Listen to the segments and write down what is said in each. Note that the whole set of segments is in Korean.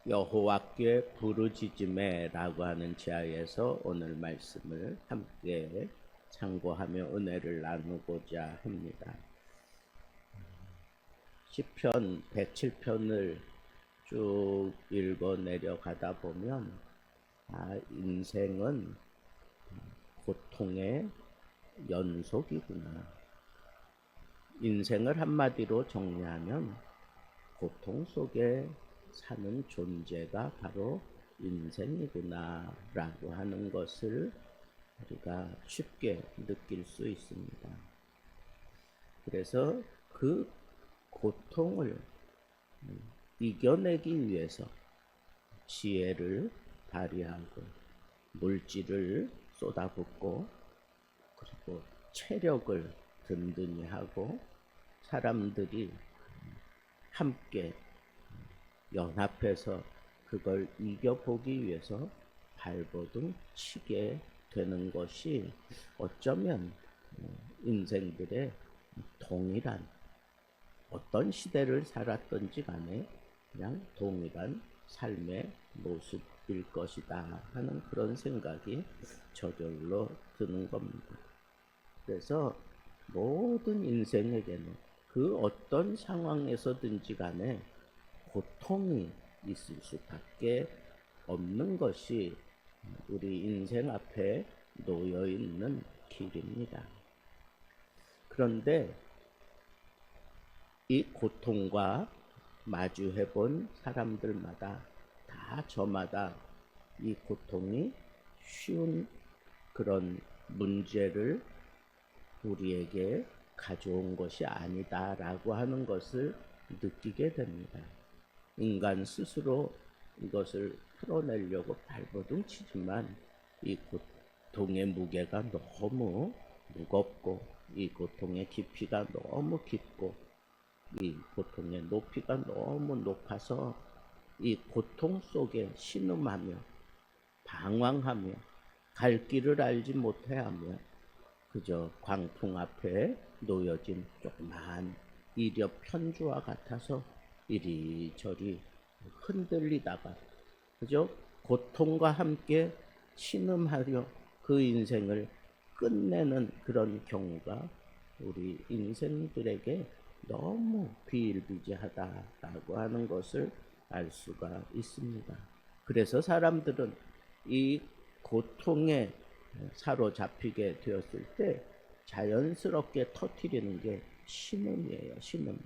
여호와께 부르짖음에라고 하는 지하에서 오늘 말씀을 함께 참고하며 은혜를 나누고자 합니다. 시편 107편을 쭉 읽어 내려가다 보면 인생은 고통의 연속이구나. 인생을 한마디로 정리하면 고통 속에 사는 존재가 바로 인생이구나 라고 하는 것을 우리가 쉽게 느낄 수 있습니다. 그래서 그 고통을 이겨내기 위해서 지혜를 발휘하고 물질을 쏟아붓고 그리고 체력을 든든히 하고 사람들이 함께 연합해서 그걸 이겨보기 위해서 발버둥 치게 되는 것이 어쩌면 인생들의 동일한 어떤 시대를 살았던지 간에 그냥 동일한 삶의 모습일 것이다 하는 그런 생각이 저절로 드는 겁니다. 그래서 모든 인생에게는 그 어떤 상황에서든지 간에 고통이 있을 수밖에 없는 것이 우리 인생 앞에 놓여 있는 길입니다. 그런데 이 고통과 마주해 본 사람들마다 다 저마다 이 고통이 쉬운 그런 문제를 우리에게 가져온 것이 아니다라고 하는 것을 느끼게 됩니다. 인간 스스로 이것을 풀어내려고 발버둥 치지만 이 고통의 무게가 너무 무겁고 이 고통의 깊이가 너무 깊고 이 고통의 높이가 너무 높아서 이 고통 속에 신음하며 방황하며 갈 길을 알지 못해하며 그저 광풍 앞에 놓여진 조그마한 이력 편주와 같아서 이리저리 흔들리다가 그저 고통과 함께 신음하려 그 인생을 끝내는 그런 경우가 우리 인생들에게 너무 비일비재하다라고 하는 것을 알 수가 있습니다. 그래서 사람들은 이 고통에 사로잡히게 되었을 때 자연스럽게 터뜨리는 게 신음이에요. 신음.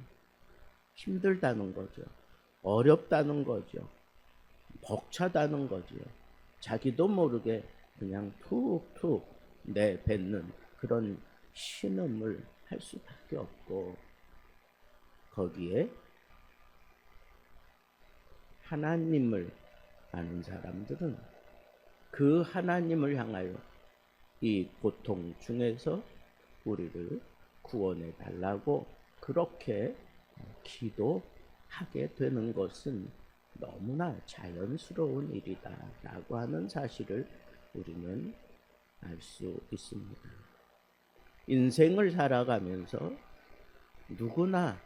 힘들다는 거죠. 어렵다는 거죠. 벅차다는 거죠. 자기도 모르게 그냥 툭툭 내뱉는 그런 신음을 할 수밖에 없고 거기에 하나님을 아는 사람들은 그 하나님을 향하여 이 고통 중에서 우리를 구원해 달라고 그렇게 기도하게 되는 것은 너무나 자연스러운 일이다 라고 하는 사실을 우리는 알 수 있습니다. 인생을 살아가면서 누구나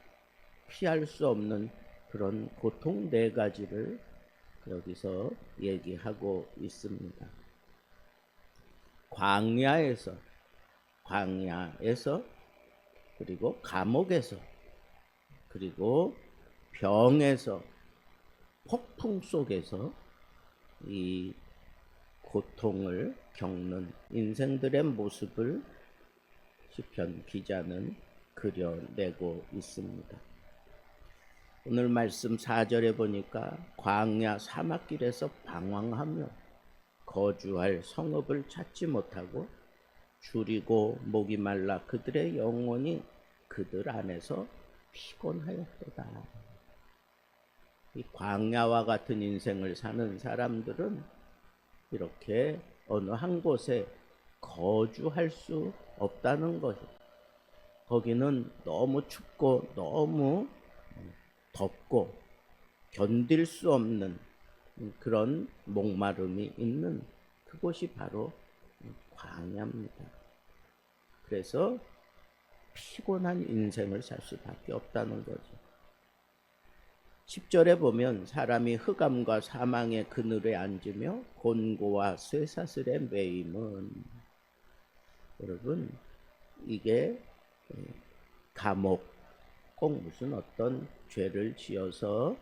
피할 수 없는 그런 고통 네 가지를 여기서 얘기하고 있습니다. 광야에서 그리고 감옥에서 그리고 병에서 폭풍 속에서 이 고통을 겪는 인생들의 모습을 시편 기자는 그려내고 있습니다. 오늘 말씀 4절에 보니까 광야 사막길에서 방황하며 거주할 성읍을 찾지 못하고 줄이고 목이 말라 그들의 영혼이 그들 안에서 피곤하였도다. 이 광야와 같은 인생을 사는 사람들은 이렇게 어느 한 곳에 거주할 수 없다는 것이죠. 거기는 너무 춥고 너무 덥고 견딜 수 없는 그런 목마름이 있는 그곳이 바로 광야입니다. 그래서 피곤한 인생을 살 수밖에 없다는 거죠. 10절에 보면 사람이 흑암과 사망의 그늘에 앉으며 곤고와 쇠사슬에 매임은, 여러분 이게 감옥, 꼭 무슨 어떤 죄를 지어서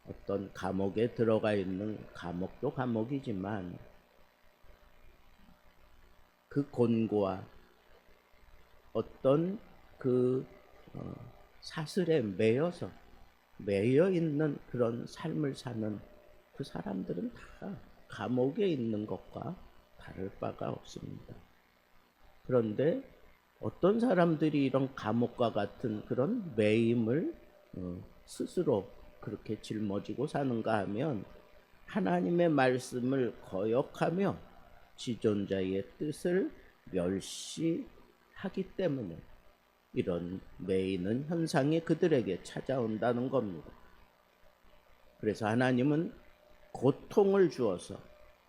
어떤 감옥에 들어가 있는 감옥도 감옥이지만 그 곤고와 어떤 그 사슬에 매여 있는 그런 삶을 사는 그 사람들은 다 감옥에 있는 것과 다를 바가 없습니다. 그런데 어떤 사람들이 이런 감옥과 같은 그런 매임을 스스로 그렇게 짊어지고 사는가 하면 하나님의 말씀을 거역하며 지존자의 뜻을 멸시하기 때문에 이런 매이는 현상이 그들에게 찾아온다는 겁니다. 그래서 하나님은 고통을 주어서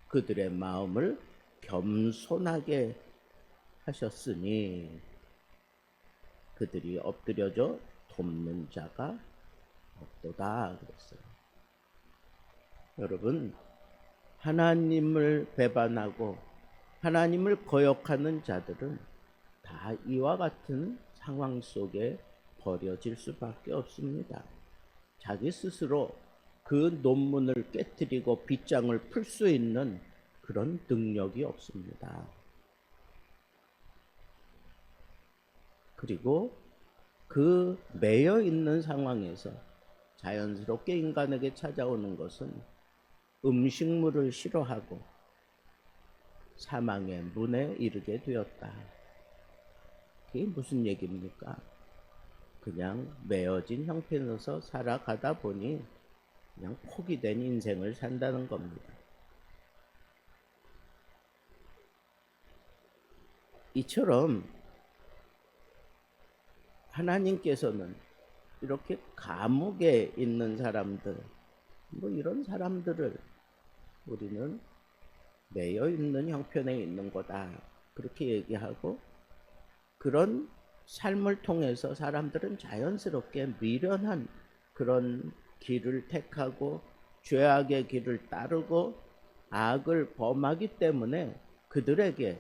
그들의 마음을 겸손하게 하셨으니 그들이 엎드려져 돕는 자가 없도다 그랬어요. 여러분, 하나님을 배반하고 하나님을 거역하는 자들은 다 이와 같은 상황 속에 버려질 수밖에 없습니다. 자기 스스로 그 논문을 깨뜨리고 빗장을 풀 수 있는 그런 능력이 없습니다. 그리고 그 매여 있는 상황에서 자연스럽게 인간에게 찾아오는 것은 음식물을 싫어하고 사망의 문에 이르게 되었다. 그게 무슨 얘기입니까? 그냥 매어진 형편에서 살아가다 보니 그냥 포기된 인생을 산다는 겁니다. 이처럼 하나님께서는 이렇게 감옥에 있는 사람들, 이런 사람들을 우리는 매여 있는 형편에 있는 거다 그렇게 얘기하고, 그런 삶을 통해서 사람들은 자연스럽게 미련한 그런 길을 택하고 죄악의 길을 따르고 악을 범하기 때문에 그들에게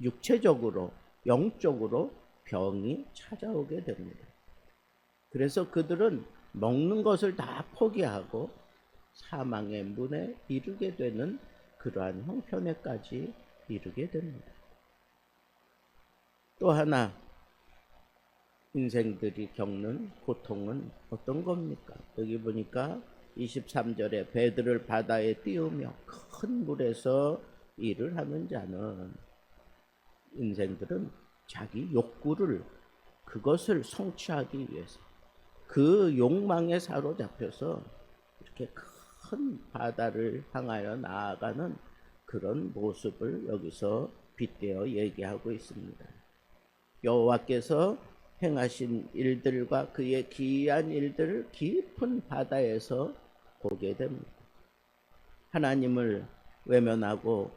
육체적으로 영적으로 병이 찾아오게 됩니다. 그래서 그들은 먹는 것을 다 포기하고 사망의 문에 이르게 되는 그러한 형편에까지 이르게 됩니다. 또 하나 인생들이 겪는 고통은 어떤 겁니까? 여기 보니까 23절에 배들을 바다에 띄우며 큰 물에서 일을 하는 자는, 인생들은 자기 욕구를, 그것을 성취하기 위해서 그 욕망에 사로잡혀서 이렇게 큰 바다를 향하여 나아가는 그런 모습을 여기서 빗대어 얘기하고 있습니다. 여호와께서 행하신 일들과 그의 기이한 일들을 깊은 바다에서 보게 됩니다. 하나님을 외면하고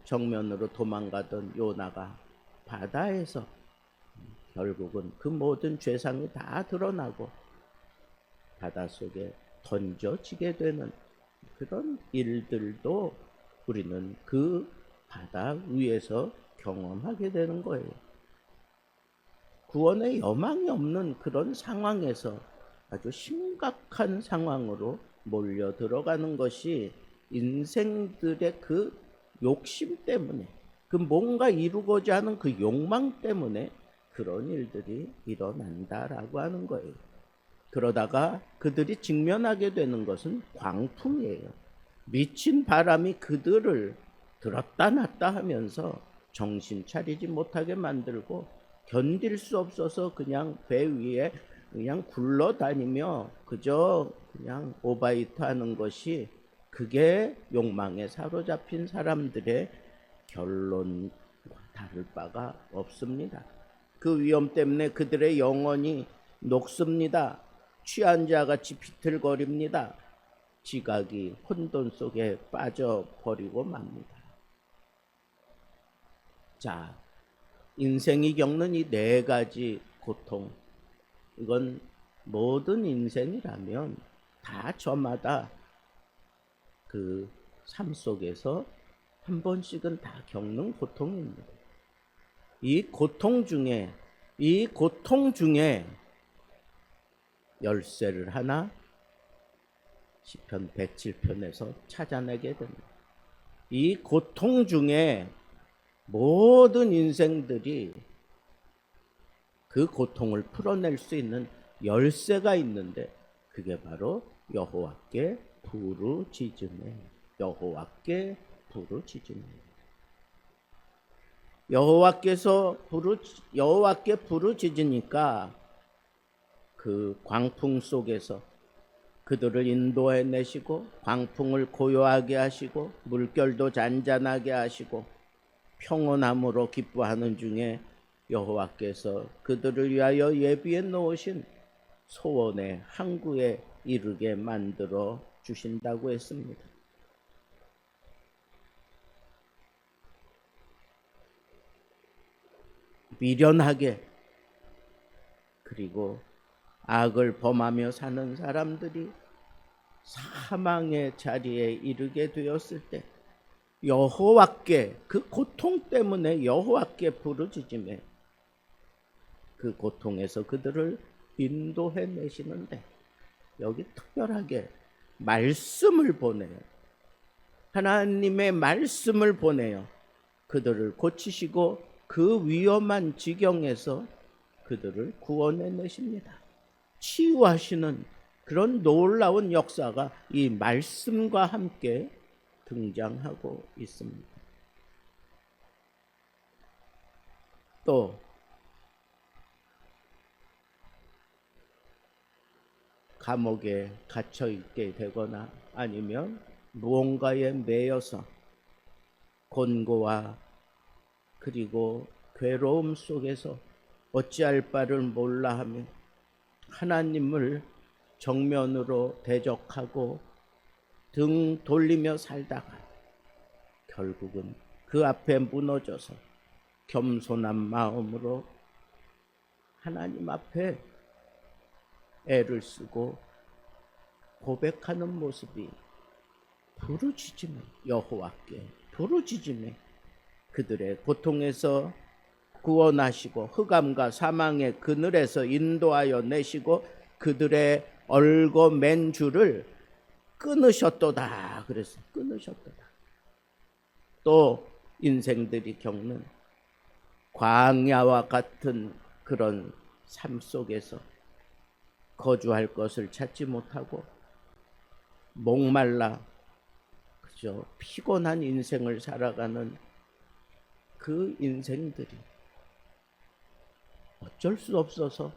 정면으로 도망가던 요나가 바다에서 결국은 그 모든 죄상이 다 드러나고 바닷속에 던져지게 되는 그런 일들도 우리는 그 바다 위에서 경험하게 되는 거예요. 구원의 여망이 없는 그런 상황에서 아주 심각한 상황으로 몰려 들어가는 것이 인생들의 그 욕심 때문에, 그 뭔가 이루고자 하는 그 욕망 때문에 그런 일들이 일어난다라고 하는 거예요. 그러다가 그들이 직면하게 되는 것은 광풍이에요. 미친 바람이 그들을 들었다 놨다 하면서 정신 차리지 못하게 만들고 견딜 수 없어서 그냥 배 위에 그냥 굴러다니며 그저 그냥 오바이트 하는 것이, 그게 욕망에 사로잡힌 사람들의 결론과 다를 바가 없습니다. 그 위험 때문에 그들의 영혼이 녹습니다. 취한 자같이 비틀거립니다. 지각이 혼돈 속에 빠져버리고 맙니다. 자, 인생이 겪는 이 네 가지 고통, 이건 모든 인생이라면 다 저마다 그 삶 속에서 한 번씩은 다 겪는 고통입니다. 이 고통 중에 열쇠를 하나 시편 107편에서 찾아내게 됩니다. 이 고통 중에 모든 인생들이 그 고통을 풀어낼 수 있는 열쇠가 있는데 그게 바로 여호와께 부르짖음이에요. 여호와께 부르짖음이에요. 여호와께 부르짖으니까 그 광풍 속에서 그들을 인도해 내시고 광풍을 고요하게 하시고 물결도 잔잔하게 하시고 평온함으로 기뻐하는 중에 여호와께서 그들을 위하여 예비해 놓으신 소원의 항구에 이르게 만들어 주신다고 했습니다. 미련하게 그리고 악을 범하며 사는 사람들이 사망의 자리에 이르게 되었을 때 여호와께 그 고통 때문에 여호와께 부르짖으며 그 고통에서 그들을 인도해 내시는데 여기 특별하게 말씀을 보내요. 하나님의 말씀을 보내요. 그들을 고치시고 그 위험한 지경에서 그들을 구원해 내십니다. 치유하시는 그런 놀라운 역사가 이 말씀과 함께 등장하고 있습니다. 또 감옥에 갇혀 있게 되거나 아니면 무언가에 매여서 곤고와 그리고 괴로움 속에서 어찌할 바를 몰라 하며 하나님을 정면으로 대적하고 등 돌리며 살다가 결국은 그 앞에 무너져서 겸손한 마음으로 하나님 앞에 애를 쓰고 고백하는 모습이 부르짖음에 여호와께 부르짖음에 그들의 고통에서 구원하시고 흑암과 사망의 그늘에서 인도하여 내시고 그들의 얼고 맨 줄을 끊으셨도다. 그래서 끊으셨도다. 또 인생들이 겪는 광야와 같은 그런 삶 속에서 거주할 것을 찾지 못하고 목말라 그저 피곤한 인생을 살아가는 그 인생들이 어쩔 수 없어서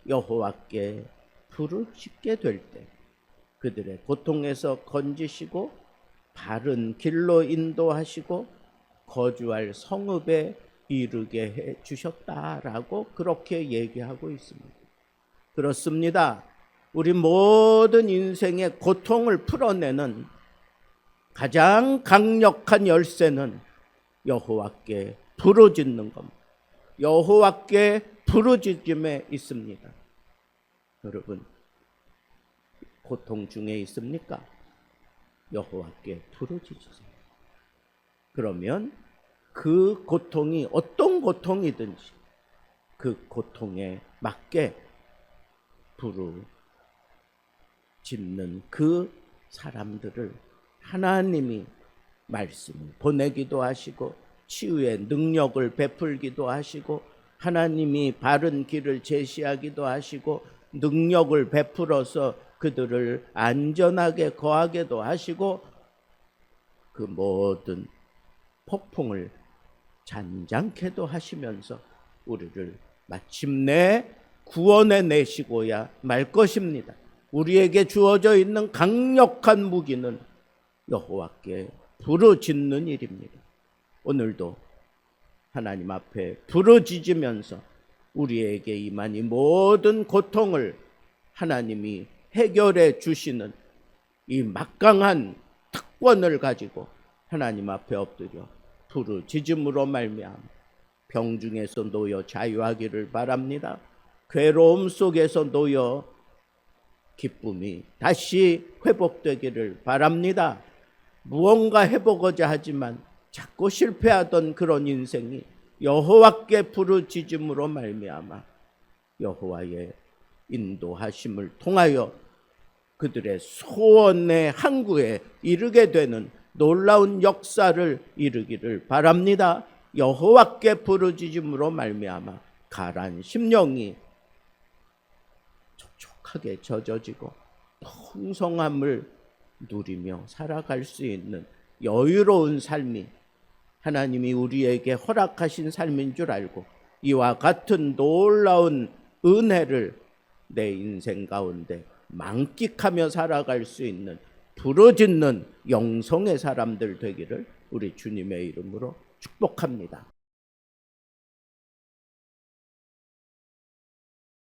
여호와께 부르짖게 될 때 그들의 고통에서 건지시고 바른 길로 인도하시고 거주할 성읍에 이르게 해 주셨다라고 그렇게 얘기하고 있습니다. 그렇습니다. 우리 모든 인생의 고통을 풀어내는 가장 강력한 열쇠는 여호와께 부르짖는 겁니다. 여호와께 부르짖음에 있습니다. 여러분 고통 중에 있습니까? 여호와께 부르짖으세요. 그러면 그 고통이 어떤 고통이든지 그 고통에 맞게 부르짖는 그 사람들을 하나님이 말씀을 보내기도 하시고 치유의 능력을 베풀기도 하시고 하나님이 바른 길을 제시하기도 하시고 능력을 베풀어서 그들을 안전하게 거하게도 하시고 그 모든 폭풍을 잔잔케도 하시면서 우리를 마침내 구원해 내시고야 말 것입니다. 우리에게 주어져 있는 강력한 무기는 여호와께 부르짖는 일입니다. 오늘도 하나님 앞에 부르짖으면서 우리에게 임한 이 모든 고통을 하나님이 해결해 주시는 이 막강한 특권을 가지고 하나님 앞에 엎드려 부르짖음으로 말미암아 병중에서 놓여 자유하기를 바랍니다. 괴로움 속에서 놓여 기쁨이 다시 회복되기를 바랍니다. 무언가 해보고자 하지만 자꾸 실패하던 그런 인생이 여호와께 부르짖음으로 말미암아 여호와의 인도하심을 통하여 그들의 소원의 항구에 이르게 되는 놀라운 역사를 이루기를 바랍니다. 여호와께 부르짖음으로 말미암아 가라앉은 심령이 촉촉하게 젖어지고 풍성함을 누리며 살아갈 수 있는 여유로운 삶이 하나님이 우리에게 허락하신 삶인 줄 알고 이와 같은 놀라운 은혜를 내 인생 가운데 만끽하며 살아갈 수 있는 부르짖는 영성의 사람들 되기를 우리 주님의 이름으로 축복합니다.